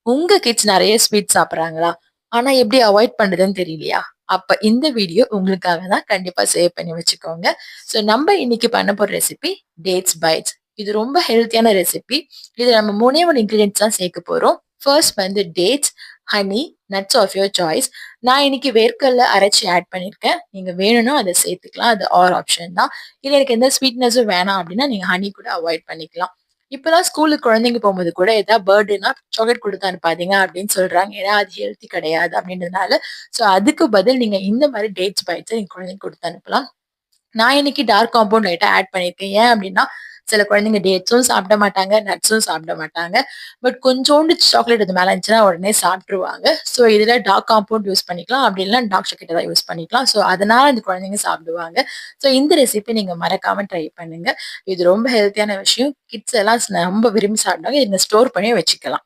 உங்க கிட்ஸ் நெறைய ஸ்வீட் சாப்பிடுறாங்களா? ஆனா எப்படி அவாய்ட் பண்றதுன்னு தெரியலையா? அப்ப இந்த வீடியோ உங்களுக்காக தான். கண்டிப்பா சேவ் பண்ணி வச்சுக்கோங்க. ஸோ நம்ம இன்னைக்கு பண்ண போற ரெசிபி டேட்ஸ் பைட்ஸ். இது ரொம்ப ஹெல்த்தியான ரெசிபி. இதுல நம்ம 3 இன்கிரிடியன்ட்ஸ் தான் சேர்க்க போறோம். ஃபர்ஸ்ட் வந்து dates, honey, nuts of your choice. நான் இன்னைக்கு வேர்க்கடல அரைச்சு ஆட் பண்ணியிருக்கேன். நீங்க வேணும்னா அத சேர்த்துக்கலாம். அது ஆர் ஆப்ஷன் தான். இல்ல எனக்கு எந்த ஸ்வீட்னஸும் வேணாம் அப்படின்னா நீங்க ஹனி கூட அவாய்ட் பண்ணிக்கலாம். இப்பலாம் ஸ்கூலுக்கு குழந்தைங்க போகும்போது கூட ஏதாவது பர்த்டேனா சாக்லேட் குடுத்து அனுப்பாதீங்க அப்படின்னு சொல்றாங்க. ஏன்னா அது ஹெல்த்தி கிடையாது அப்படின்றதுனால. ஸோ அதுக்கு பதில் நீங்க இந்த மாரி டேட்ஸ் பைட்ஸ எங்க குழந்தைக்கு குடுத்து அனுப்பலாம். நான் இன்னைக்கு டார்க் காம்பவுண்ட் லைட்டா ஆட் பண்ணியிருக்கேன். ஏன் அப்டின்னா, சில குழந்தைங்க டேட்ஸும் சாப்பிட மாட்டாங்க, நட்ஸும் சாப்பிட மாட்டாங்க. பட் கொஞ்சோண்டு சாக்லேட் அது மேல இருந்துச்சுன்னா உடனே சாப்ட்டுருவாங்க. ஸோ இதுல டார்க் காம்பவுண்ட் யூஸ் பண்ணிக்கலாம். அப்படி இல்லன்னா டார்க் சாக்லேட் ஏதாவது யூஸ் பண்ணிக்கலாம். ஸோ அதனால இந்த குழந்தைங்க சாப்பிடுவாங்க. ஸோ இந்த ரெசிபி நீங்க மறக்காம ட்ரை பண்ணுங்க. இது ரொம்ப ஹெல்த்தியான விஷயம். கிட்ஸ் எல்லாம் ரொம்ப விரும்பி சாப்பிடுவாங்க. இத ஸ்டோர் பண்ணி வச்சுக்கலாம்.